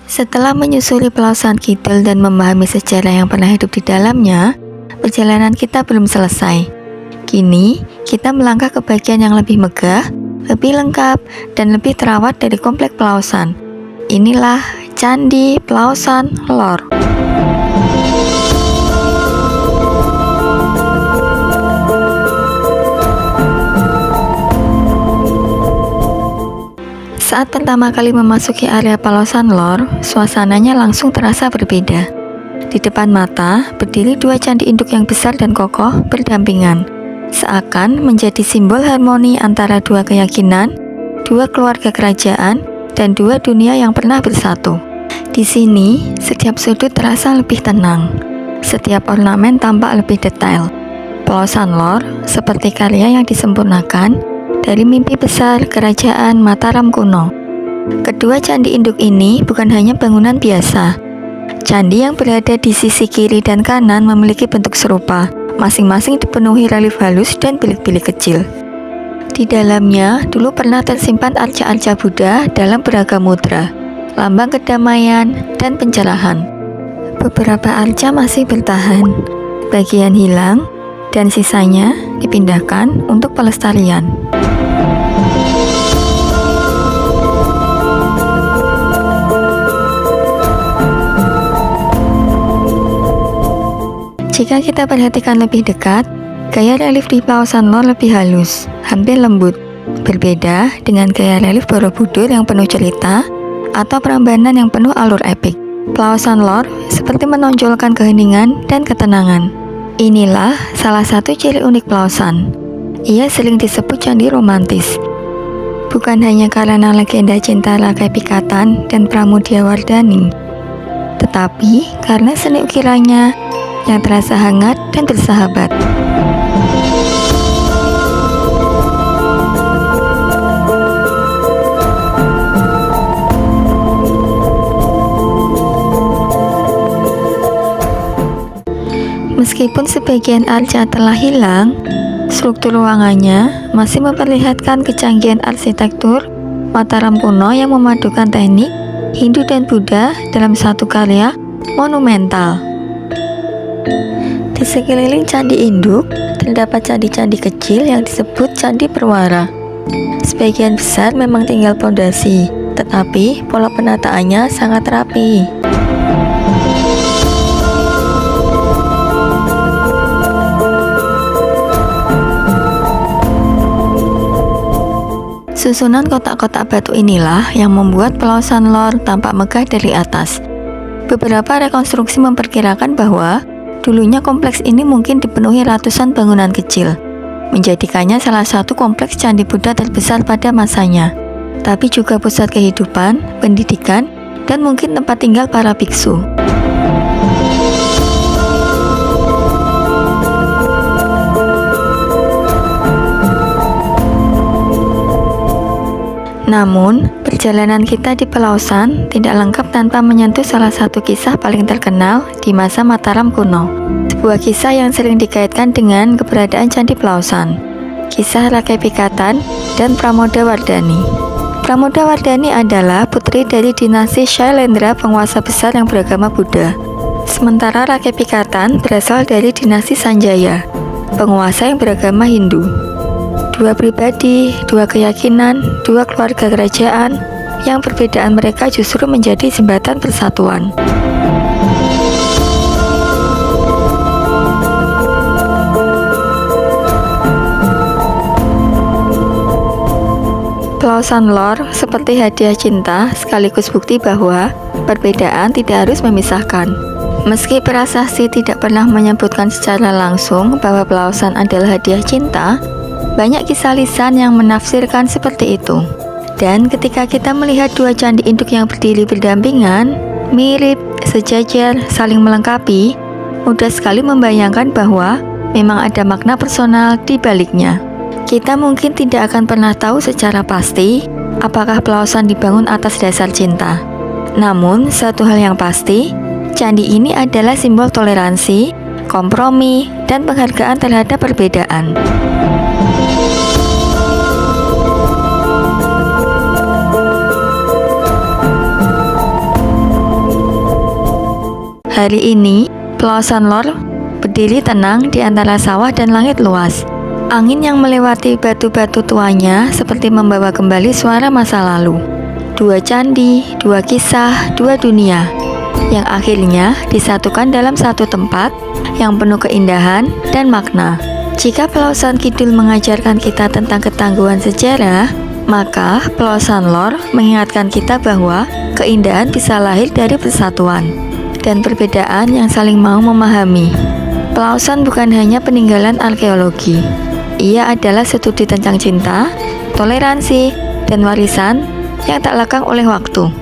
Setelah menyusuri Pelausan Kidul dan memahami sejarah yang pernah hidup di dalamnya, perjalanan kita belum selesai. Kini, kita melangkah ke bagian yang lebih megah, lebih lengkap, dan lebih terawat dari komplek Pelausan. Inilah Candi Pelausan Lor. Saat pertama kali memasuki area Pelausan Lor, suasananya langsung terasa berbeda. Di depan mata, berdiri dua candi induk yang besar dan kokoh berdampingan, seakan menjadi simbol harmoni antara dua keyakinan, dua keluarga kerajaan, dan dua dunia yang pernah bersatu. Di sini, setiap sudut terasa lebih tenang. Setiap ornamen tampak lebih detail. Pelausan Lor seperti karya yang disempurnakan dari mimpi besar kerajaan Mataram kuno. Kedua candi induk ini bukan hanya bangunan biasa. Candi yang berada di sisi kiri dan kanan memiliki bentuk serupa, masing-masing dipenuhi relief halus dan bilik-bilik kecil. Di dalamnya dulu pernah tersimpan arca-arca Buddha dalam beragam mudra, lambang kedamaian dan pencerahan. Beberapa arca masih bertahan, bagian hilang, dan sisanya dipindahkan untuk pelestarian. Jika kita perhatikan lebih dekat, gaya relief di Pelausan Lor lebih halus, hampir lembut. Berbeda dengan gaya relief Borobudur yang penuh cerita atau Prambanan yang penuh alur epik. Pelausan Lor seperti menonjolkan keheningan dan ketenangan. Inilah salah satu ciri unik Pelausan. Ia sering disebut candi romantis. Bukan hanya karena legenda cinta Rakai Pikatan dan Pramudiawardhani, tetapi karena seni ukirannya yang terasa hangat dan bersahabat. Meskipun sebagian arca telah hilang, struktur ruangannya masih memperlihatkan kecanggihan arsitektur Mataram kuno yang memadukan teknik Hindu dan Buddha dalam satu karya monumental. Di sekeliling candi induk, terdapat candi-candi kecil yang disebut candi perwara. Sebagian besar memang tinggal pondasi, tetapi pola penataannya sangat rapi. Susunan kotak-kotak batu inilah yang membuat Pelausan Lor tampak megah dari atas. Beberapa rekonstruksi memperkirakan bahwa dulunya kompleks ini mungkin dipenuhi ratusan bangunan kecil, menjadikannya salah satu kompleks candi Buddha terbesar pada masanya, tapi juga pusat kehidupan, pendidikan, dan mungkin tempat tinggal para biksu. Namun, perjalanan kita di Pelausan tidak lengkap tanpa menyentuh salah satu kisah paling terkenal di masa Mataram kuno. Sebuah kisah yang sering dikaitkan dengan keberadaan Candi Pelausan. Kisah Rakai Pikatan dan Pramodawardhani. Pramodawardhani adalah putri dari dinasti Shailendra, penguasa besar yang beragama Buddha. Sementara Rakai Pikatan berasal dari dinasti Sanjaya, penguasa yang beragama Hindu. Dua pribadi, dua keyakinan, dua keluarga kerajaan, yang perbedaan mereka justru menjadi jembatan persatuan. Pelausan Lor seperti hadiah cinta sekaligus bukti bahwa perbedaan tidak harus memisahkan. Meski prasasti tidak pernah menyebutkan secara langsung bahwa Pelausan adalah hadiah cinta, banyak kisah lisan yang menafsirkan seperti itu. Dan ketika kita melihat dua candi induk yang berdiri berdampingan, mirip, sejajar, saling melengkapi, mudah sekali membayangkan bahwa memang ada makna personal di baliknya. Kita mungkin tidak akan pernah tahu secara pasti apakah Pelausan dibangun atas dasar cinta. Namun, satu hal yang pasti, candi ini adalah simbol toleransi, kompromi, dan penghargaan terhadap perbedaan. hari ini, Pelausan Lor berdiri tenang di antara sawah dan langit luas. Angin yang melewati batu-batu tuanya seperti membawa kembali suara masa lalu. Dua candi, dua kisah, dua dunia, yang akhirnya disatukan dalam satu tempat yang penuh keindahan dan makna. Jika Pelausan Kidul mengajarkan kita tentang ketangguhan sejarah, maka Pelausan Lor mengingatkan kita bahwa keindahan bisa lahir dari persatuan dan perbedaan yang saling mau memahami. Pelausan bukan hanya peninggalan arkeologi. Ia adalah studi tentang cinta, toleransi, dan warisan yang tak lekang oleh waktu.